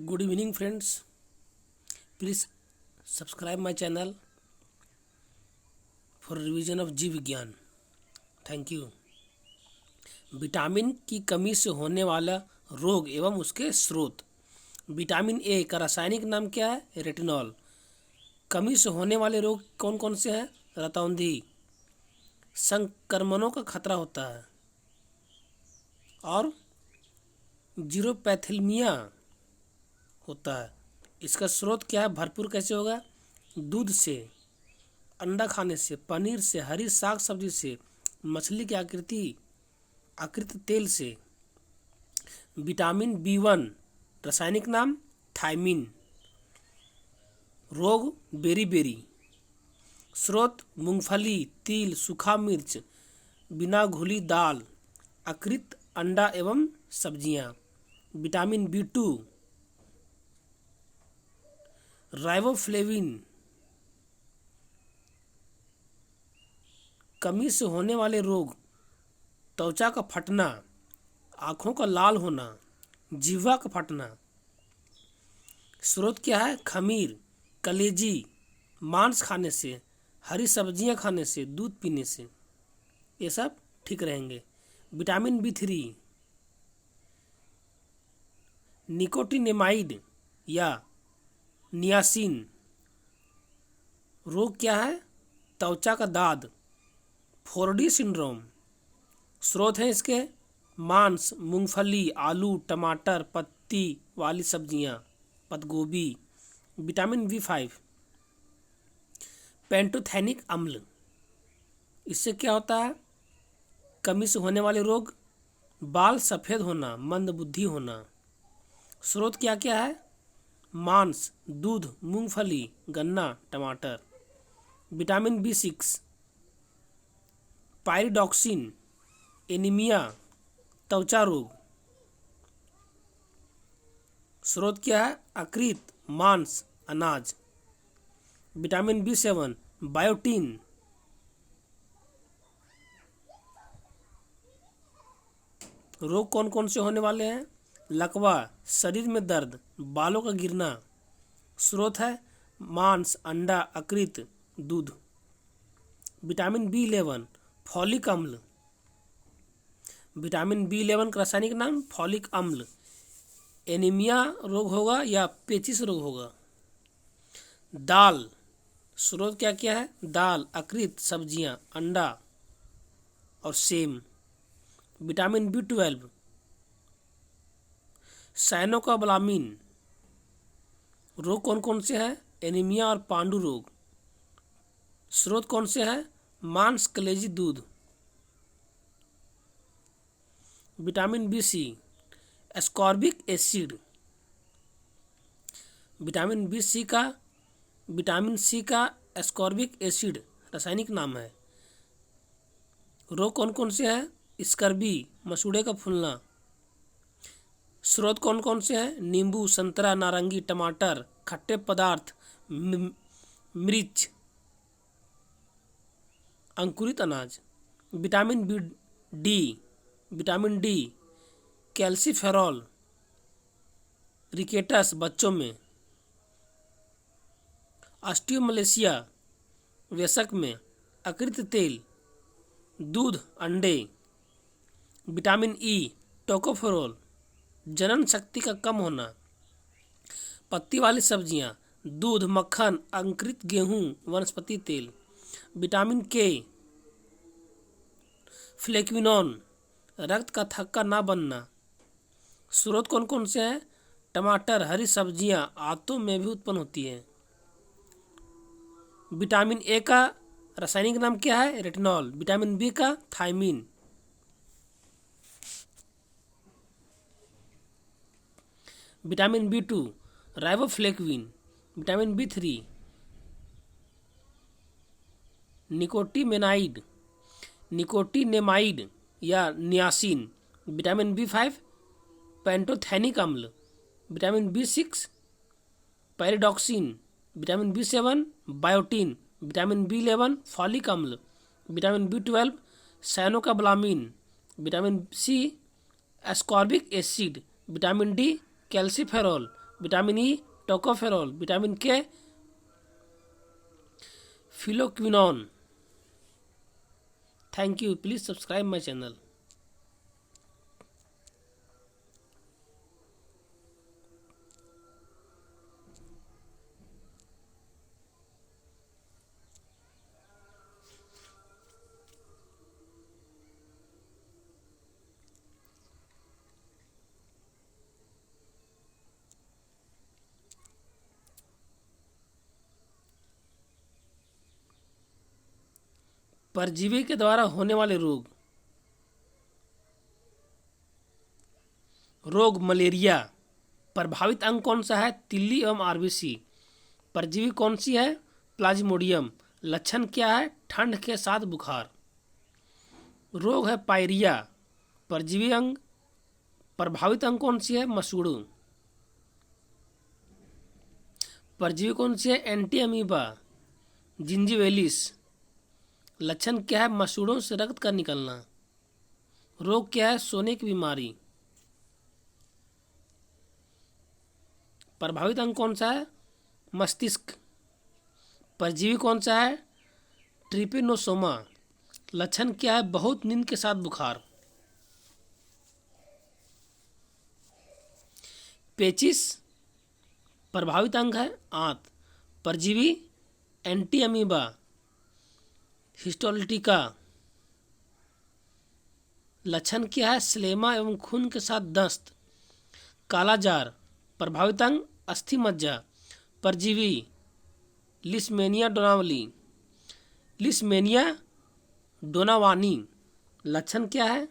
Good evening, friends. Please subscribe my channel for revision of जीव विज्ञान. Thank you. Vitamin की कमी से होने वाला रोग एवं उसके स्रोत. विटामिन ए का रासायनिक नाम क्या है? रेटिनॉल. कमी से होने वाले रोग कौन कौन से हैं? रतौंधी. संक्रमणों का खतरा होता है. और जीरोपैथेलमिया होता है. इसका स्रोत क्या है? भरपूर कैसे होगा? दूध से, अंडा खाने से, पनीर से, हरी साग सब्जी से, मछली की आकृत तेल से. विटामिन B1 रासायनिक नाम थायमिन. रोग बेरी. स्रोत मूंगफली, तिल, सूखा मिर्च, बिना घुली दाल, आकृत अंडा एवं सब्जियां. Vitamin B2 riboflavin. कमी से होने वाले रोग त्वचा का फटना, आँखों का लाल होना, जिह्वा का फटना. स्रोत क्या है? खमीर, कलेजी, मांस खाने से, हरी सब्जियां खाने से, दूध पीने से. ये सब ठीक रहेंगे. विटामिन B3 निकोटिनेमाइड या नियासिन. रोग क्या है? त्वचा का दाद, 4D सिंड्रोम. स्रोत हैं इसके मांस, मूंगफली, आलू, टमाटर, पत्ती वाली सब्जियां, पत्तगोभी. विटामिन B5 पेंटोथेनिक अम्ल. इससे क्या होता है? कमी से होने वाले रोग, बाल सफ़ेद होना, मंदबुद्धि होना. स्रोत क्या क्या है? मांस, दूध, मूंगफली, गन्ना, टमाटर. विटामिन B6 पायरिडॉक्सिन, एनीमिया, त्वचा रोग. स्रोत क्या है? यकृत, मांस, अनाज. Vitamin B7 biotin. रोग कौन कौन से होने वाले हैं? लकवा, शरीर में दर्द, बालों का गिरना. स्रोत है मांस, अंडा, यकृत, दूध. विटामिन B11 फॉलिक अम्ल. विटामिन B11 का रासायनिक नाम फॉलिक अम्ल. एनीमिया रोग होगा या पेचिश रोग होगा. दाल. स्रोत क्या क्या है? दाल, यकृत, सब्जियां, अंडा और सेम. Vitamin B12 cyanocobalamin. रोग कौन कौन से हैं? एनीमिया और पांडु रोग. स्रोत कौन से हैं? मांस, कलेजी, दूध. Vitamin BC ascorbic acid. Vitamin C का एस्कॉर्बिक एसिड रासायनिक नाम है. रोग कौन कौन से हैं? स्कर्वी, मसूड़े का फूलना. स्रोत कौन कौन से हैं? नींबू, संतरा, नारंगी, टमाटर, खट्टे पदार्थ, मिर्च, अंकुरित अनाज. विटामिन डी कैल्सीफेरॉल, रिकेटस बच्चों में, ऑस्टियोमलेशिया वयस्क में, यकृत तेल, दूध, अंडे. विटामिन E टोकोफेरोल जनन शक्ति का कम होना. पत्ती वाली सब्जियां, दूध, मक्खन, अंकुरित गेहूं, वनस्पति तेल. विटामिन K फ्लेक्विनोन रक्त का थक्का ना बनना. स्रोत कौन कौन से हैं? टमाटर, हरी सब्जियां, आंतों में भी उत्पन्न होती है. विटामिन A का रासायनिक नाम क्या है? रेटिनॉल. विटामिन B का thiamine. Vitamin B2 riboflavin. Vitamin B3 nicotinamide या नियासिन. विटामिन B5 पेंटोथेनिक अम्ल. Vitamin B6 pyridoxine. Vitamin B7 biotin. Vitamin B11 folic अम्ल. Vitamin B12 cyanocobalamin. Vitamin C ascorbic acid. Vitamin D calciferol. Vitamin E tocopherol, vitamin K phylloquinone. Thank you, please subscribe my channel. परजीवी के द्वारा होने वाले रोग malaria. प्रभावित अंग कौन सा है? तिल्ली एवं आरबीसी। परजीवी कौन सी है? प्लाज्मोडियम। लक्षण क्या है? ठंड के साथ बुखार। रोग है पायरिया। परजीवी अंग प्रभावित अंग कौन सी है? मसूड़ों। परजीवी कौन सी है? Entamoeba gingivalis. लक्षण क्या है? मसूड़ों से रक्त का निकलना। रोग क्या है? सोने की बीमारी। प्रभावित अंग कौन सा है? मस्तिष्क। परजीवी कौन सा है? ट्रिपेनोसोमा। लक्षण क्या है? बहुत नींद के साथ बुखार। पेचिस प्रभावित अंग है आंत। परजीवी एंटी अमीबा हिस्टोलिटिका। लक्षण क्या है? स्लेमा एवं खून के साथ दस्त। कालाजार प्रभावित अंग अस्थि मज्जा। परजीवी लिस्मेनिया डोनावली, लिस्मेनिया डोनावानी। लक्षण क्या है?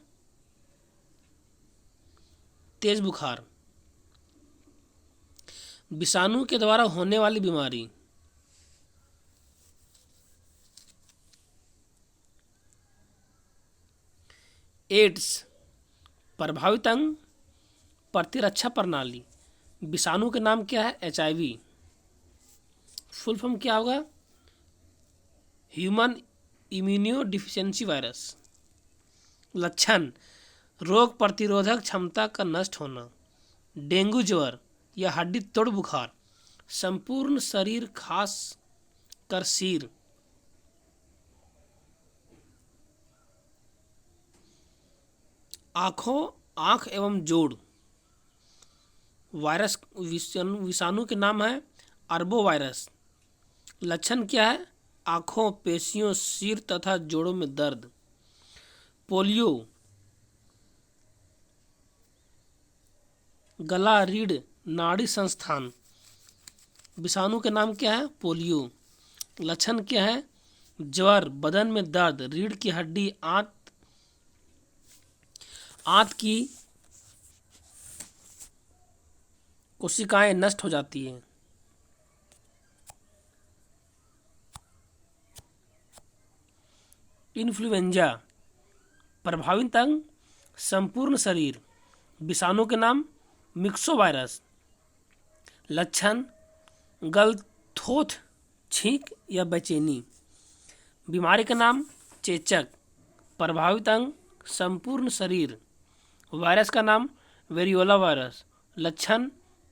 तेज बुखार। विषाणु के द्वारा होने वाली बीमारी। एड्स प्रभावित अंग प्रतिरक्षा प्रणाली। विषाणु के नाम क्या है? HIV। फुल फॉर्म क्या होगा? Human immuno deficiency virus. लक्षण रोग प्रतिरोधक क्षमता का नष्ट होना। डेंगू ज्वर या हड्डी तोड़ बुखार। संपूर्ण शरीर खास कर सिर। आँख एवं जोड़। वायरस विषाणु के नाम है अरबो वायरस। लक्षण क्या है? आँखों, पेशियों, सिर तथा जोड़ों में दर्द। पोलियो गला, रीढ़, नाड़ी संस्थान। विषाणु के नाम क्या है? पोलियो। लक्षण क्या है? ज्वर, बदन में दर्द, रीढ़ की हड्डी, आंत की कोशिकाएं नष्ट हो जाती हैं। इन्फ्लुएंजा प्रभावित अंग संपूर्ण शरीर। विषाणु के नाम मिक्सोवायरस। लक्षण गलथोथ, छींक या बेचैनी। बीमारी का नाम चेचक। प्रभावित अंग संपूर्ण शरीर। वायरस का नाम वेरियोला वायरस। लक्षण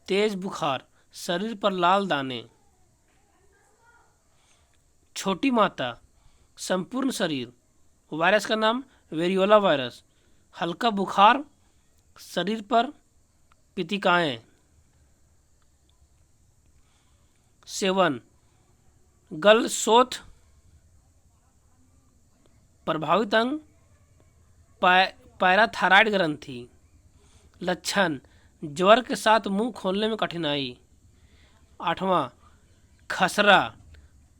तेज बुखार, शरीर पर लाल दाने। छोटी माता संपूर्ण शरीर। वायरस का नाम वेरियोला वायरस। हल्का बुखार, शरीर पर पितिकाएँ। सेवन गलशोथ प्रभावित अंग पैराथायरॉयड ग्रंथि। लक्षण ज्वर के साथ मुंह खोलने में कठिनाई। 8वां खसरा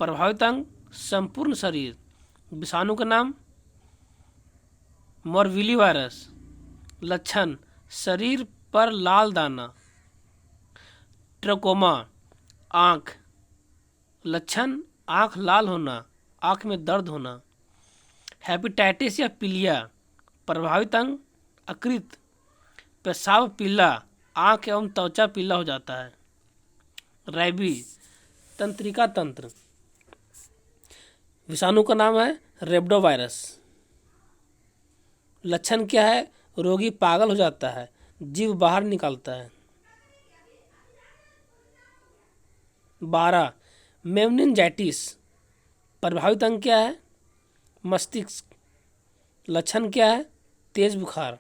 प्रभावित अंग संपूर्ण शरीर। विषाणु का नाम मोरविली वायरस। लक्षण शरीर पर लाल दाना। ट्रकोमा आँख। लक्षण आँख लाल होना, आँख में दर्द होना। हेपेटाइटिस या पीलिया प्रभावित अंग यकृत, पेशाब पीला, आँख एवं त्वचा पीला हो जाता है। रैबीज तंत्रिका तंत्र। विषाणु का नाम है रेब्डोवायरस। लक्षण क्या है? रोगी पागल हो जाता है, जीभ बाहर निकालता है। 12 मेनिंजाइटिस प्रभावित अंग क्या है? मस्तिष्क। लक्षण क्या है? तेज बुखार।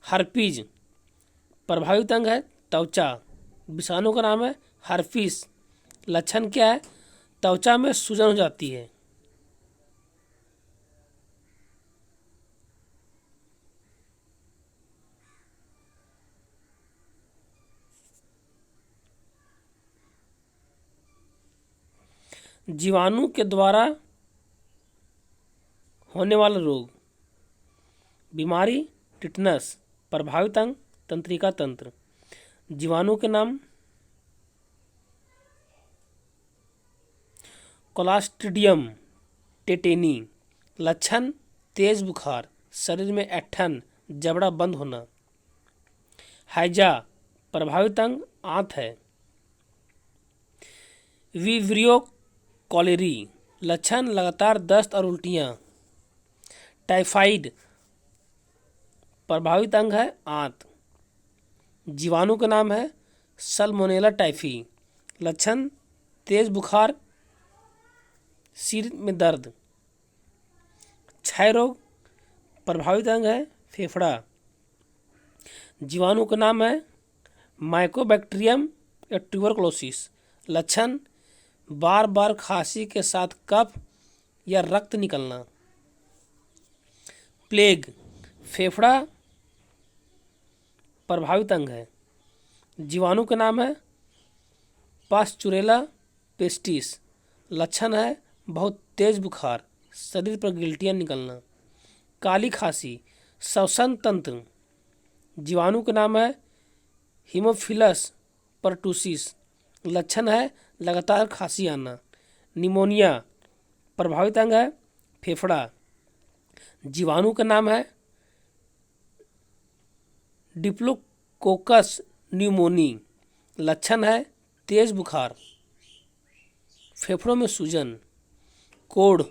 हर्पीज प्रभावित अंग है त्वचा, विषाणु का नाम है हर्पीस। लक्षण क्या है? त्वचा में सूजन हो जाती है। जीवाणु के द्वारा होने वाला रोग, बीमारी टिटनस। प्रभावित अंग तंत्रिका तंत्र। जीवाणु के नाम क्लोस्ट्रिडियम टेटेनी। लक्षण तेज बुखार, शरीर में ऐंठन, जबड़ा बंद होना। हैजा प्रभावित अंग आंत है। विब्रियो कॉलेरी लक्षण लगातार दस्त और उल्टियाँ। टाइफाइड प्रभावित अंग है आंत। जीवाणु का नाम है सल्मोनेला टाइफी। लक्षण तेज बुखार, सिर में दर्द। क्षय रोग प्रभावित अंग है फेफड़ा। जीवाणु का नाम है माइकोबैक्टीरियम या ट्यूबरकुलोसिस। लक्षण बार बार खांसी के साथ कफ या रक्त निकलना। प्लेग फेफड़ा प्रभावित अंग है। जीवाणु का नाम है पास्चुरेला पेस्टिस। लक्षण है बहुत तेज बुखार, शरीर पर गिल्टियाँ निकलना। काली खांसी श्वसन तंत्र। जीवाणु का नाम है हीमोफिलस परटूसिस। लक्षण है लगातार खांसी आना। निमोनिया प्रभावित अंग है फेफड़ा। जीवाणु का नाम है डिप्लोकोकस न्यूमोनी। लक्षण है तेज बुखार, फेफड़ों में सूजन। कोढ़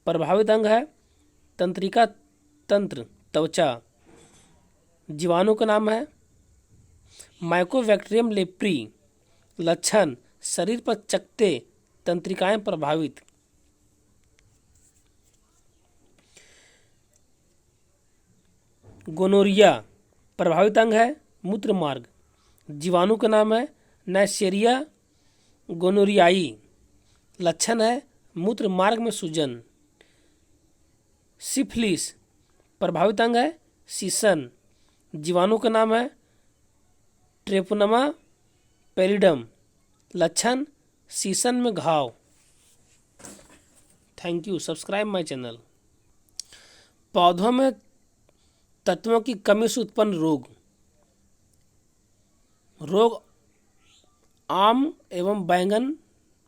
प्रभावित अंग है तंत्रिका तंत्र त्वचा। जीवाणु का नाम है माइकोबैक्टीरियम लेप्री। लक्षण शरीर पर चकत्ते, तंत्रिकाएं प्रभावित। गोनोरिया प्रभावित अंग है मूत्र मार्ग। जीवाणु का नाम है नाइसेरिया गोनोरियाई। लक्षण है मूत्र मार्ग में सूजन। सिफिलिस प्रभावित अंग है सीसन। जीवाणु का नाम है ट्रेपोनमा पेरिडम। लक्षण सीसन में घाव। Thank you. Subscribe my channel. पौधों में तत्वों की कमी से उत्पन्न रोग। रोग आम एवं बैंगन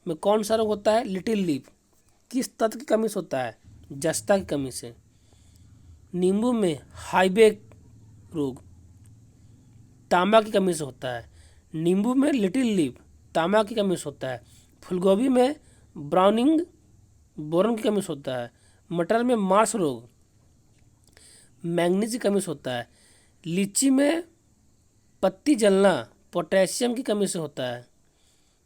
में कौन सा रोग होता है? Little leaf. किस तत्व की कमी से होता है? जस्ता की कमी से। नींबू में हाईबेक रोग तांबा की कमी से होता है। नींबू में लिटिल लीफ तांबा की कमी से होता है। फूलगोभी में ब्राउनिंग बोरन की कमी से होता है। मटर में मार्स रोग मैंगनीज की कमी से होता है। लीची में पत्ती जलना पोटेशियम की कमी से होता है।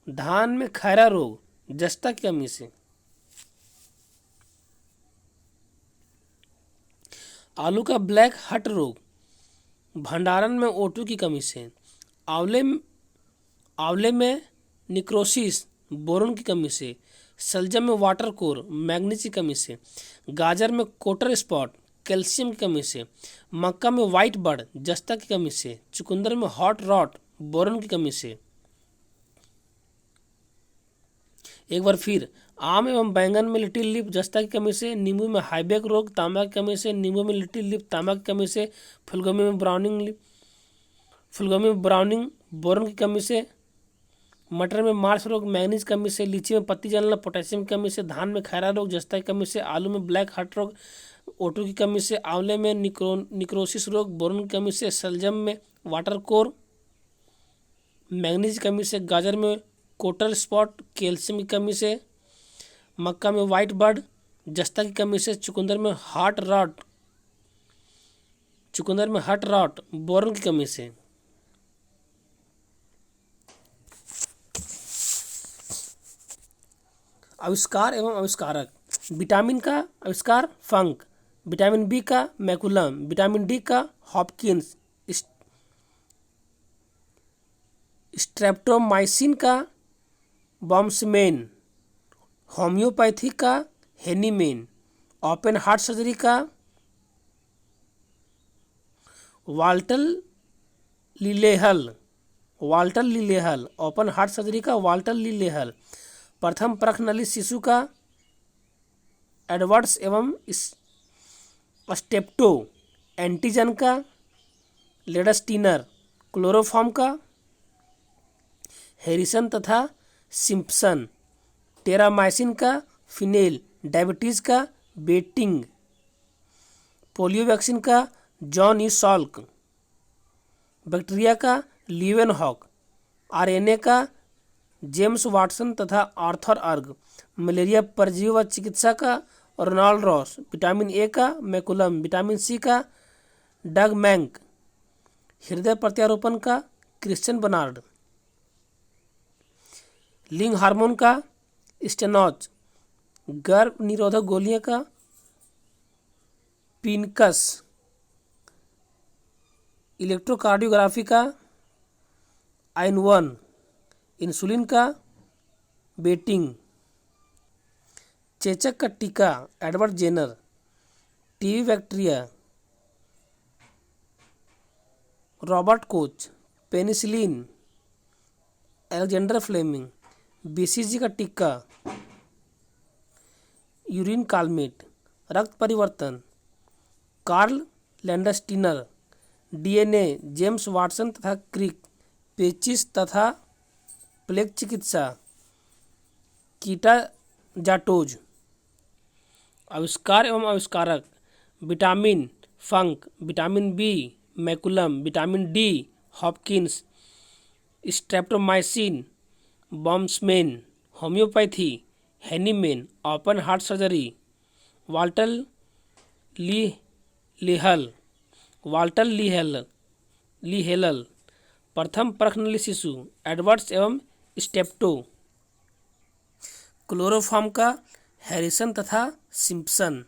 धान में खैरा रोग जस्ता की कमी से। आलू का ब्लैक हट रोग भंडारण में O2 की कमी से। आंवले में निक्रोसिस बोरोन की कमी से। सलजम में वाटर कोर मैग्नीज की कमी से। गाजर में कोटर स्पॉट कैल्शियम की कमी से। मक्का में वाइट बर्ड जस्ता की कमी से। चुकंदर में हॉट रॉट बोरोन की कमी से। एक बार फिर, आम एवं बैंगन में लिटिल लीफ जस्ता की कमी से। नींबू में हाईबेक रोग तांबा की कमी से। नींबू में लिटिल लीफ तांबा की कमी से। फूलगोभी में ब्राउनिंग बोरन की कमी से। मटर में मार्स रोग मैंगनीज की कमी से। लीची में पत्ती जलना पोटेशियम की कमी से। धान में खैरा रोग जस्ता की कमी से। आलू में ब्लैक हार्ट रोग O2 की कमी से। आंवले में निक्रोसिस रोग बोरन की कमी से। सलजम में वाटर कोर मैंगनीज की कमी से। गाजर में कोटर स्पॉट कैल्शियम की कमी से। मक्का में वाइट बर्ड जस्ता की कमी से। चुकंदर में हट रॉट बोरन की कमी से। आविष्कार एवं आविष्कारक। विटामिन का आविष्कार फंक, विटामिन बी का मैकुलम, विटामिन डी का हॉपकिंस, स्ट्रेप्टोमाइसिन का बॉम्समैन, होम्योपैथी का हेनीमैन, ओपन हार्ट सर्जरी का वाल्टर लिलेहल, ओपन हार्ट सर्जरी का वाल्टर लिलेहल, प्रथम परख नली शिशु का एडवर्ड्स एवं स्टेप्टो, एंटीजन का लेडस्टीनर, क्लोरोफॉर्म का हैरिसन तथा सिम्पसन, टेरामाइसिन का फिनेल, डायबिटीज़ का बेटिंग, पोलियो वैक्सीन का जॉन ई सॉल्क, बैक्टीरिया का लीवेनहॉक, आरएनए का जेम्स वाटसन तथा आर्थर अर्ग, मलेरिया परजीवी व चिकित्सा का रोनाल्ड रॉस, विटामिन ए का मैकुलम, विटामिन सी का डग मैंक, हृदय प्रत्यारोपण का क्रिश्चियन बर्नार्ड, लिंग हार्मोन का स्टेनॉच, गर्भ निरोधक गोलियां का पिनकस, इलेक्ट्रोकार्डियोग्राफी का आइन-1, इंसुलिन का बेटिंग, चेचक का टीका Edward Jenner, TB bacteria Robert Koch, penicillin Alexander Fleming, BCG का टीका यूरिन कालमेट, रक्त परिवर्तन Karl Landsteiner, DNA James Watson तथा क्रिक, पेचिस तथा प्लेग चिकित्सा कीटा जाटोज। आविष्कार एवं आविष्कारक। Vitamin Funk, vitamin B McCollum, vitamin D Hopkins, streptomycin Waksman, homeopathy Hahnemann, open heart surgery Walter Lillehei, प्रथम परख नली शिशु एडवर्ड्स एवं स्टेप्टो, क्लोरोफॉर्म का हैरिसन तथा सिम्पसन,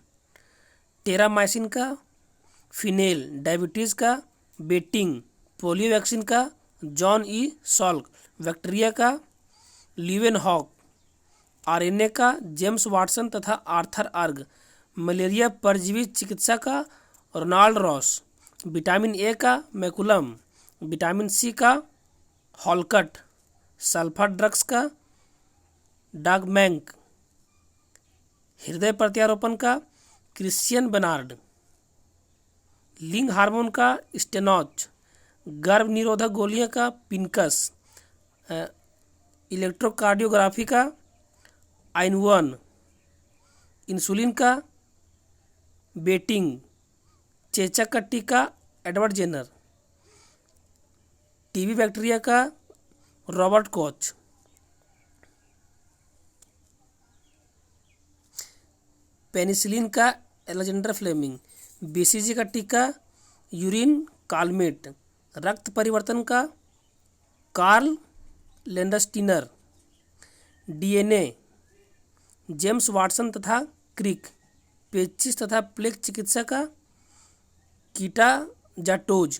टेरामाइसिन का फिनेल, डायबिटीज़ का बेटिंग, पोलियो वैक्सीन का जॉन ई सॉल्क, बैक्टीरिया का लीवेनहॉक, आरएनए का जेम्स वाटसन तथा आर्थर अर्ग, मलेरिया परजीवी चिकित्सा का रोनाल्ड रॉस, विटामिन ए का मैकुलम, विटामिन सी का हॉलकट, सल्फर ड्रग्स का डॉगमैंक, हृदय प्रत्यारोपण का क्रिश्चियन बर्नार्ड, लिंग हार्मोन का स्टेनॉच, गर्भ निरोधक गोलियां का पिनकस, इलेक्ट्रोकार्डियोग्राफी का आइन-1, इंसुलिन का बेटिंग, चेचक का टीका एडवर्ड जेनर, टीबी बैक्टीरिया का रॉबर्ट कोच, पेनिसिलिन का अलेक्जेंडर फ्लेमिंग, बीसीजी का टीका यूरिन कालमेट, रक्त परिवर्तन का Karl Landsteiner, DNA James Watson तथा क्रिक, पेचिस तथा प्लेग चिकित्सा का कीटा जाटोज।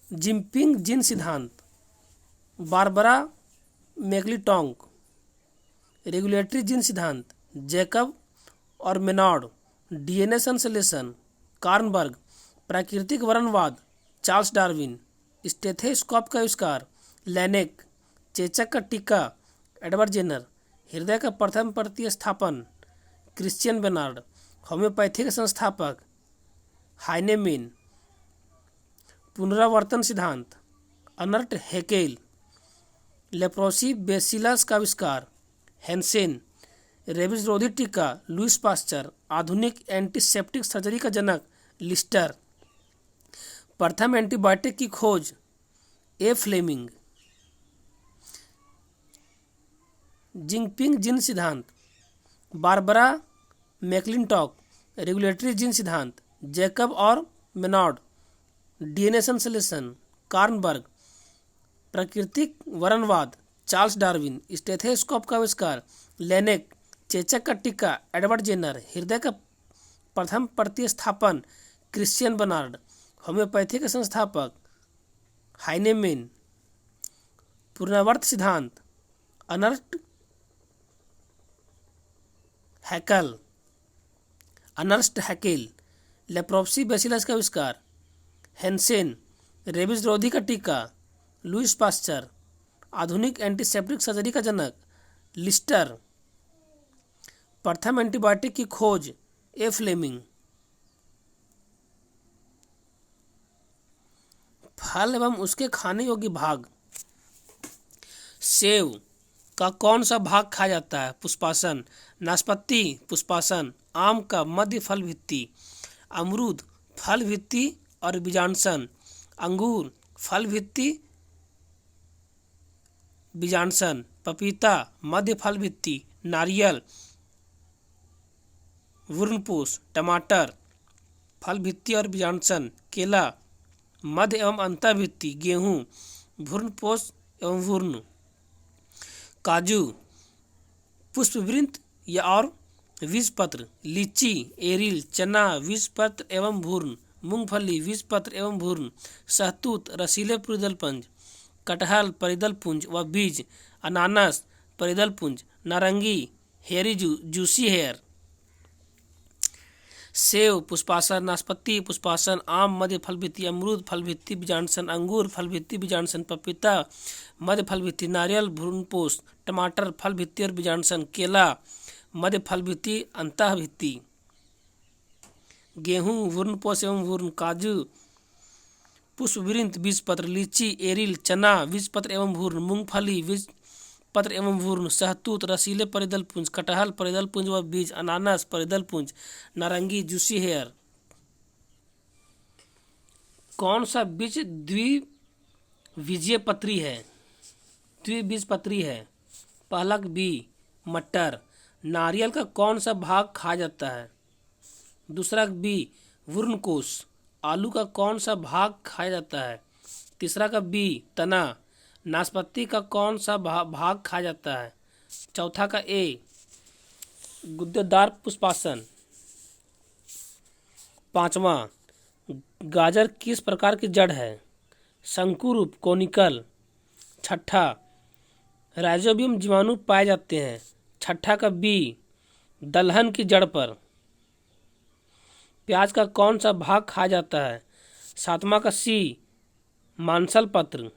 जिंगपिंग जीन सिद्धांत, बारबरा मैक्लिंटॉक, रेगुलेटरी जीन सिद्धांत जैकब और मेनार्ड, डीएनए संश्लेषण कार्नबर्ग, प्राकृतिक वर्णवाद चार्ल्स डार्विन, स्टेथोस्कोप का आविष्कार लैनेक, चेचक का टीका एडवर्ड जेनर, हृदय का प्रथम प्रतिस्थापन क्रिश्चियन बर्नार्ड, होम्योपैथी के संस्थापक हाइनेमैन, पुनरावर्तन सिद्धांत अर्नस्ट हैकेल, लेप्रोसी बेसिलस का आविष्कार हैंसेन, रेबीज रोधी टीका लुईस पास्चर, आधुनिक एंटीसेप्टिक सर्जरी का जनक लिस्टर, प्रथम एंटीबायोटिक की खोज ए फ्लेमिंग। जिंगपिंग जीन सिद्धांत, बारबरा मैक्लिंटॉक, रेगुलेटरी जीन सिद्धांत जैकब और मेनार्ड, डीएनए संश्लेषण कार्नबर्ग, प्राकृतिक वर्णवाद चार्ल्स डार्विन, स्टेथोस्कोप का आविष्कार लेनेक, चेचक का टीका एडवर्ड जेनर, हृदय का प्रथम प्रतिस्थापन क्रिश्चियन बर्नार्ड, होम्योपैथी के संस्थापक हाइनेमेन, पुनरावर्त सिद्धांत अर्नस्ट हैकेल, लेप्रोप्सी बेसिलस का आविष्कार हेंसेन, रेबीज रोधी का टीका लुईस पास्चर, आधुनिक एंटीसेप्टिक सर्जरी का जनक लिस्टर, प्रथम एंटीबायोटिक की खोज ए फ्लेमिंग। फल एवं उसके खाने योग्य भाग। सेव का कौन सा भाग खाया जाता है? पुष्पासन। नाशपाती पुष्पासन। आम का मध्य फल भित्ति। अमरूद फल भित्ति और बीजांडसन। अंगूर फल भित्ति बीजांडसन। पपीता मध्य फल भित्ति। नारियल वूर्णपोष। टमाटर फल भित्ति और बीजांडसन। केला मध्य एवं अंतः भित्ति। गेहूँ भ्रूणपोष एवं वूर्ण। काजू पुष्पवृंत या और बीजपत्र। लीची एरिल। चना बीजपत्र एवं भ्रूण। मूंगफली बीजपत्र एवं भ्रूण। शहतूत रसीले परिदल पुंज। कटहल परिदल पुंज व बीज। अनानास परिदल पुंज। नारंगी हेरी जूसी हेयर। सेव पुष्पासन। नाशपाती पुष्पासन। आम मध्य फल भित्ति। अमरूद फल भित्ति बीजांडसन। अंगूर फल भित्ति बीजांडसन। पपीता मध्य फल भित्ति। नारियल भ्रूणपोष। टमाटर फल भित्ति और बीजांडसन। केला मध्य फल भित्ति अंतः भित्ति। गेहूँ भ्रूणपोष एवं भ्रूण। काजू पुष्पवृंत बीजपत्र। लीची एरिल। चना बीजपत्र एवं भ्रूण। मूंगफली बीजपत्र एवं भ्रूण। शहतूत रसीले परिदल पुंज। कटहल परिदल पुंज व बीज। अनानास परिदल पुंज। नारंगी जूसी हेयर। कौन सा बीज द्विबीजपत्री है? द्विबीजपत्री है। पहला बी मटर। नारियल का कौन सा भाग खाया जाता है? दूसरा बी वूर्णकोश। आलू का कौन सा भाग खाया जाता है? तीसरा का बी तना। नाशपाती का कौन सा भाग खाया जाता है? चौथा का ए गुद्देदार पुष्पासन। पांचवा गाजर किस प्रकार की जड़ है? शंकुरूप कोनिकल। छठा राइजोबियम जीवाणु पाए जाते हैं। छठा का बी दलहन की जड़ पर। प्याज का कौन सा भाग खाया जाता है? सातवां का सी मांसल पत्र।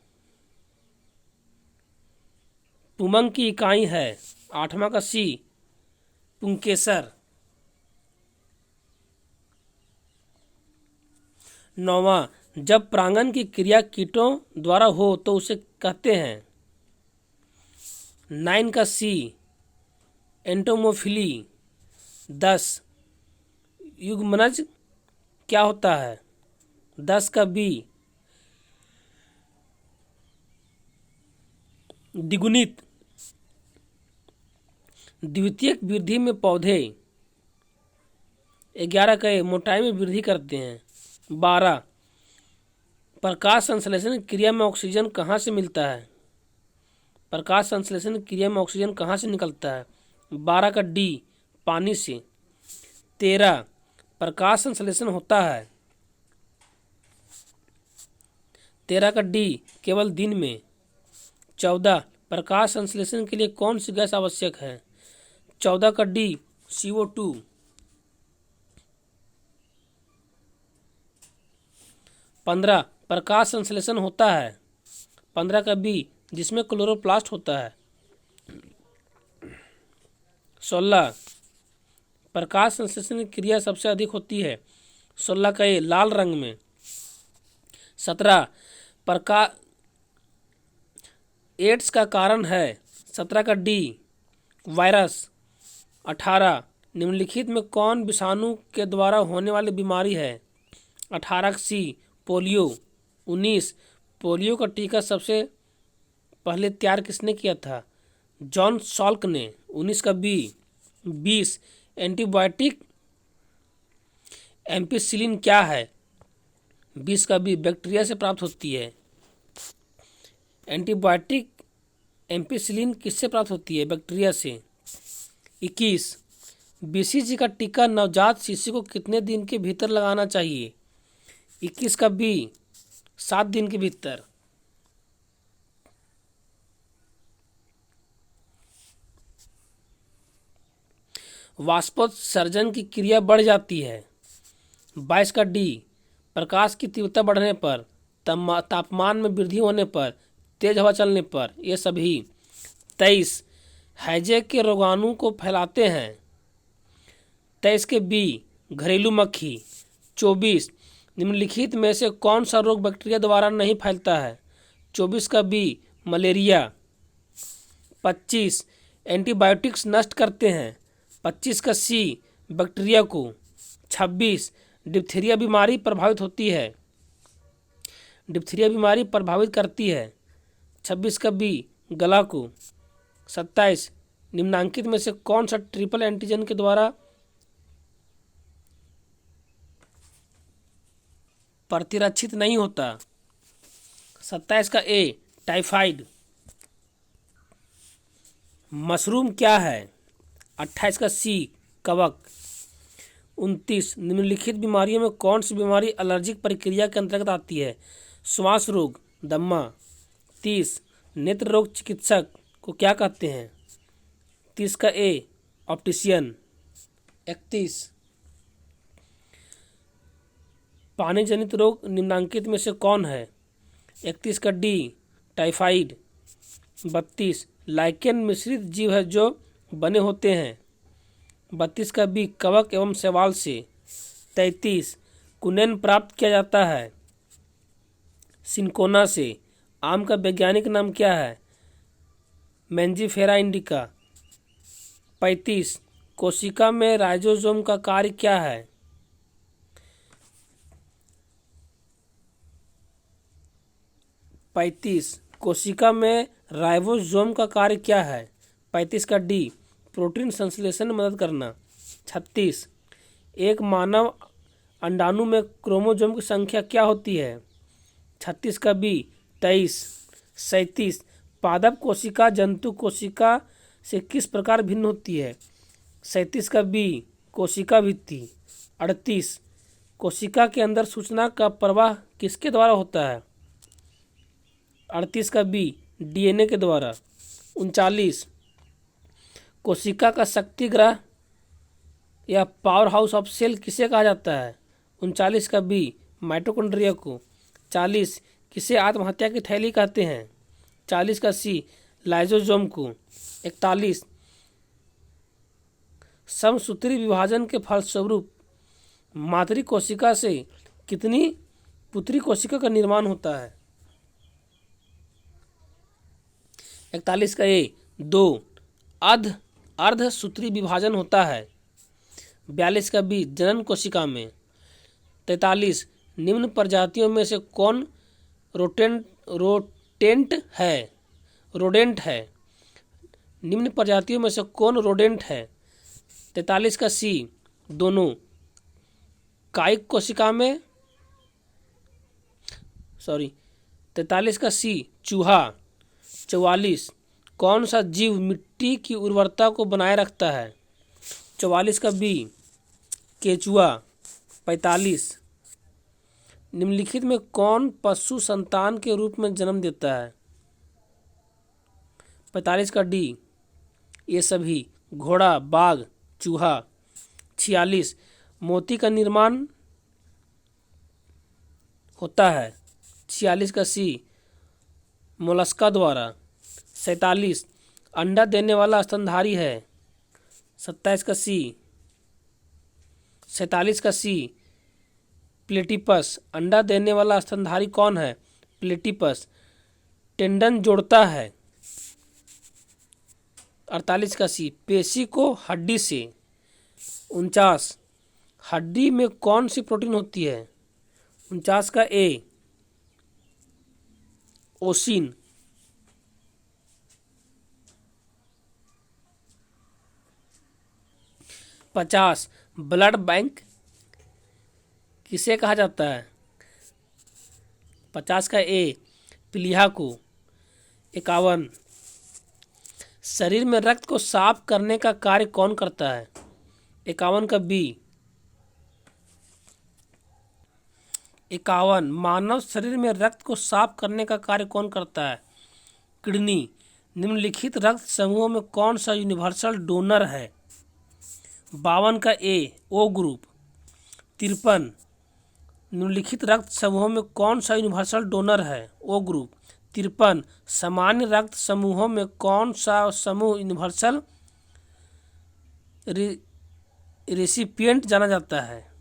पुमंग की इकाई है। आठवां का सी पुंकेसर। नौवां जब परागण की क्रिया कीटों द्वारा हो तो उसे कहते हैं। 9 का सी एंटोमोफिली। 10 युग्मनज क्या होता है? 10 का बी द्विगुणित। द्वितीयक वृद्धि में पौधे। 11 का ए मोटाई में वृद्धि करते हैं। 12 प्रकाश संश्लेषण क्रिया में ऑक्सीजन कहाँ से मिलता है? प्रकाश संश्लेषण क्रिया में ऑक्सीजन कहाँ से निकलता है? 12 का डी पानी से। 13 प्रकाश संश्लेषण होता है। 13 का डी केवल दिन में। 14 प्रकाश संश्लेषण के लिए कौन सी गैस आवश्यक है? 14 का डी CO2। 15 प्रकाश संश्लेषण होता है। 15 का बी जिसमें क्लोरोप्लास्ट होता है। 16 प्रकाश संश्लेषण की क्रिया सबसे अधिक होती है। 16 का ए लाल रंग में। 17 प्रकाश एड्स का कारण है। 17 का डी वायरस। 18 निम्नलिखित में कौन विषाणु के द्वारा होने वाली बीमारी है? 18 का सी पोलियो। 19 पोलियो का टीका सबसे पहले तैयार किसने किया था? जॉन सॉल्क ने। 19 का बी 20 एंटीबायोटिक एम्पिसिलिन क्या है? 20 का बी बैक्टीरिया से प्राप्त होती है। एंटीबायोटिक एम्पिसिलिन किससे प्राप्त होती है? बैक्टीरिया से। 21 बीसीजी का टीका नवजात शिशु को कितने दिन के भीतर लगाना चाहिए? 21 का बी 7 दिन के भीतर। वाष्पोत्सर्जन की क्रिया बढ़ जाती है। 22 का डी प्रकाश की तीव्रता बढ़ने पर, तापमान में वृद्धि होने पर, तेज हवा चलने पर, ये सभी। 23 हैजे के रोगाणु को फैलाते हैं। 23 के बी घरेलू मक्खी। 24 निम्नलिखित में से कौन सा रोग बैक्टीरिया द्वारा नहीं फैलता है? 24 का बी मलेरिया। 25 एंटीबायोटिक्स नष्ट करते हैं। 25 का सी बैक्टीरिया को। 26 डिप्थीरिया बीमारी प्रभावित होती है। डिप्थीरिया बीमारी प्रभावित करती है। 26 का बी गला को। 27 निम्नांकित में से कौन सा ट्रिपल एंटीजन के द्वारा प्रतिरक्षित नहीं होता? 27 का ए टाइफाइड। मशरूम क्या है? 28 का सी कवक। 29 निम्नलिखित बीमारियों में कौन सी बीमारी एलर्जिक प्रक्रिया के अंतर्गत आती है? श्वास रोग, दम्मा। 30 नेत्र रोग चिकित्सक को क्या कहते हैं? 30 का ए ऑप्टिशियन। 31 पानी जनित रोग निम्नांकित में से कौन है? 31 का डी टाइफाइड। 32 लाइकेन मिश्रित जीव है जो बने होते हैं। 32 का बी कवक एवं शैवाल से। 33 कुनेन प्राप्त किया जाता है सिनकोना से। आम का वैज्ञानिक नाम क्या है? Mangifera indica. 35 कोशिका में राइजोसोम का कार्य क्या है? 35 कोशिका में राइबोसोम का कार्य क्या है? 35 का डी प्रोटीन संश्लेषण में मदद करना। 36 एक मानव अंडाणु में क्रोमोसोम की संख्या क्या होती है? 36 का बी 23। 37 पादप कोशिका जंतु कोशिका से किस प्रकार भिन्न होती है? 37 का बी कोशिका भित्ति। 38 कोशिका के अंदर सूचना का प्रवाह किसके द्वारा होता है? 38 का बी डीएनए के द्वारा। 39 कोशिका का शक्ति ग्रह या पावर हाउस ऑफ सेल किसे कहा जाता है? 39 का बी माइटोकॉन्ड्रिया को। 40 किसे आत्महत्या की थैली कहते हैं? 40 का सी लाइसोसोम को। 41 समसूत्री विभाजन के फलस्वरूप मातृ कोशिका से कितनी पुत्री कोशिका का निर्माण होता है? 41 का ए 2 अर्धसूत्री विभाजन होता है। 42 का बी जनन कोशिका में। 43 निम्न प्रजातियों में से कौन रोडेंट है? निम्न प्रजातियों में से कौन रोडेंट है? 43 का सी दोनों कायिक कोशिका में। 43 का सी चूहा। 44 कौन सा जीव मिट्टी की उर्वरता को बनाए रखता है? 44 का बी केचुआ। 45 निम्नलिखित में कौन पशु संतान के रूप में जन्म देता है? 45 का डी ये सभी घोड़ा, बाघ, चूहा। 46 मोती का निर्माण होता है। 46 का सी मोलस्का द्वारा। 47 अंडा देने वाला स्तनधारी है। 27 का सी 47 का सी प्लेटिपस। अंडा देने वाला स्तनधारी कौन है? प्लेटिपस। टेंडन जोड़ता है। 48 का सी पेशी को हड्डी से। 49 हड्डी में कौन सी प्रोटीन होती है? 49 का ए ओसिन। 50 ब्लड बैंक किसे कहा जाता है? 50 का ए प्लीहा को। 51 शरीर में रक्त को साफ करने का कार्य कौन करता है? 51 का बी। 51 मानव शरीर में रक्त को साफ करने का कार्य कौन करता है? किडनी। निम्नलिखित रक्त समूहों में कौन सा यूनिवर्सल डोनर है? 52 का ए ओ ग्रुप। 53 निम्नलिखित रक्त समूहों में कौन सा यूनिवर्सल डोनर है? ओ ग्रुप। 53 सामान्य रक्त समूहों में कौन सा समूह यूनिवर्सल रेसिपिएंट जाना जाता है?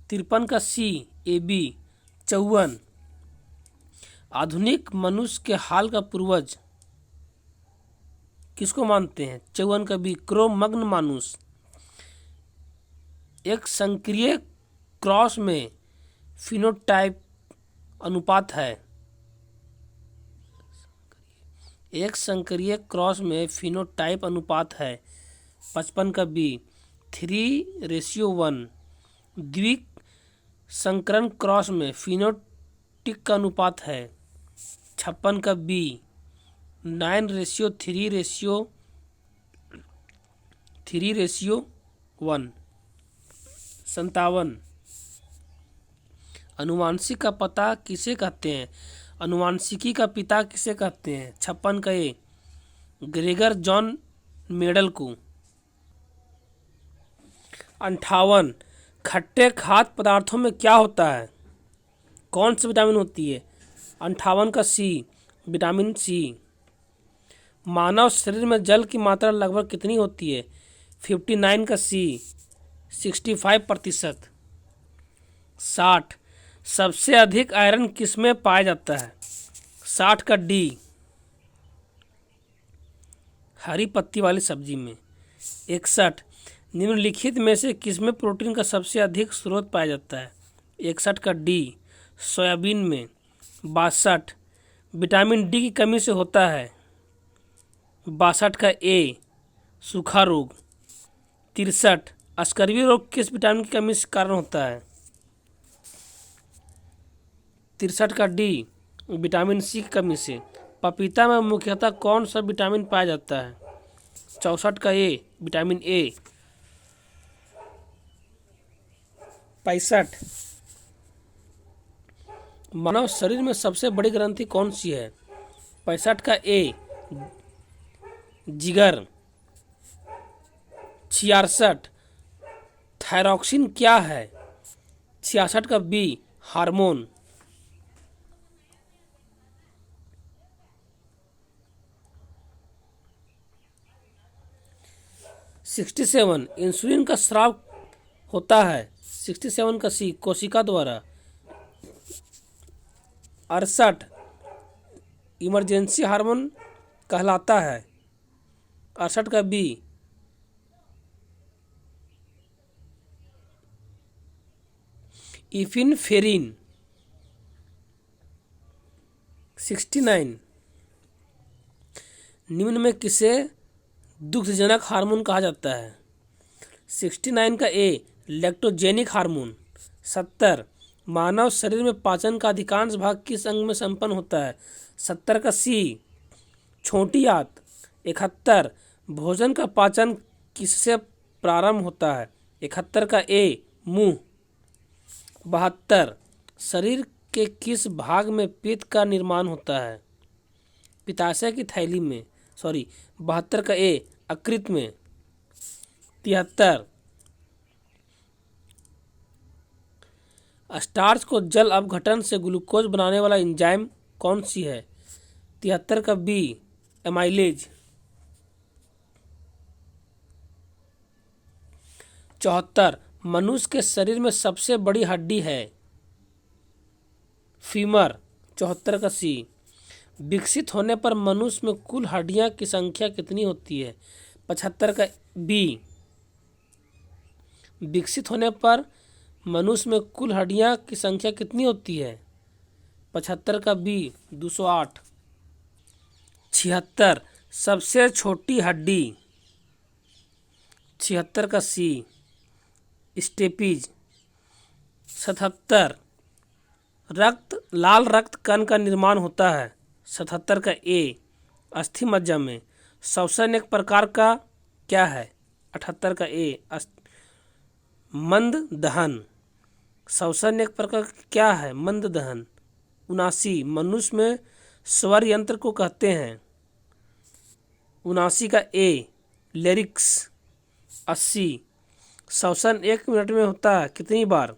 53 का सी ए बी। 54 आधुनिक मनुष्य के हाल का पूर्वज किसको मानते हैं? 54 का बी क्रो-मग्न मानुष। एक संक्रिय क्रॉस में फिनोटाइप अनुपात है। एक संक्रिय क्रॉस में फिनोटाइप अनुपात है। 55 का बी 3:1। द्विक संकरण क्रॉस में फिनोटिक का अनुपात है। 56 का बी 9:3:1। 57 अनुवांशिक का पता किसे कहते हैं? अनुवांशिकी का पिता किसे कहते हैं? 56 का ए ग्रेगर जॉन मेडल को। 58 खट्टे खाद्य पदार्थों में क्या होता है? कौन सी विटामिन होती है? 58 का सी विटामिन सी। मानव शरीर में जल की मात्रा लगभग कितनी होती है? 59 का सी 65%। 60 सबसे अधिक आयरन किसमें पाया जाता है? 60 का डी हरी पत्ती वाली सब्जी में। 61 निम्नलिखित में से किसमें प्रोटीन का सबसे अधिक स्रोत पाया जाता है? 61 का डी सोयाबीन में। 62 विटामिन डी की कमी से होता है। 62 का ए सूखा रोग। 63 स्कर्वी रोग किस विटामिन की कमी से कारण होता है? 63 का डी विटामिन सी की कमी से। पपीता में मुख्यतः कौन सा विटामिन पाया जाता है? 64 का ए विटामिन ए। 65 मानव शरीर में सबसे बड़ी ग्रंथि कौन सी है? 65 का ए जिगर। 66 थायरॉक्सिन क्या है? 66 का बी हार्मोन। 67 इंसुलिन का स्राव होता है। 67 का सी कोशिका द्वारा। 68 इमरजेंसी हार्मोन कहलाता है। 68 का बी इफिनफेरिन। 69 निम्न में किसे दुग्धजनक हार्मोन कहा जाता है? 69 का ए लैक्टोजेनिक हार्मोन। 70 मानव शरीर में पाचन का अधिकांश भाग किस अंग में संपन्न होता है? 70 का सी छोटी आंत। 71 भोजन का पाचन किससे प्रारंभ होता है? 71 का ए मुंह। 72 शरीर के किस भाग में पित्त का निर्माण होता है? पित्ताशय की थैली में। 72 का ए यकृत में। 73 स्टार्च को जल अपघटन से ग्लूकोज बनाने वाला एंजाइम कौन सी है? 73 का बी एमाइलेज। 74 मनुष्य के शरीर में सबसे बड़ी हड्डी है? फीमर। 74 का सी विकसित होने पर मनुष्य में कुल हड्डियां की संख्या कितनी होती है? 75 का बी विकसित होने पर मनुष्य में कुल हड्डियां की संख्या कितनी होती है? 75 का बी 208। 76 सबसे छोटी हड्डी? 76 का सी स्टेपीज। 77 लाल रक्त कण का निर्माण होता है। 77 का ए, अस्थि मज्जा में श्वसन एक प्रकार का क्या है? 78 का ए, मंद दहन। श्वसन एक प्रकार का क्या है? मंद दहन। 79, मनुष्य में स्वर यंत्र को कहते हैं। 79 का ए, लेरिक्स। 80, श्वसन 1 मिनट में होता है कितनी बार?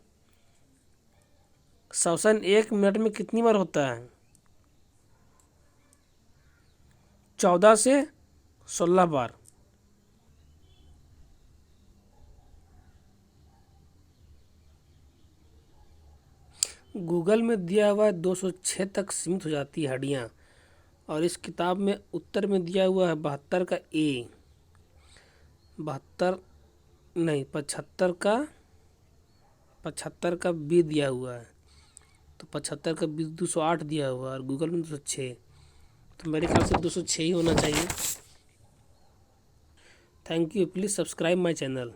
श्वसन 1 मिनट में कितनी बार होता है? 14 से 16 बार। गूगल में दिया हुआ है 206 तक सीमित हो जाती है हड्डियाँ, और इस किताब में उत्तर में दिया हुआ है 72 का ए, 72 नहीं 75 का बी दिया हुआ है। तो 75 का बी 208 दिया हुआ है और गूगल में 206, तो मेरे ख्याल से 206 ही होना चाहिए। Thank you, please subscribe my channel.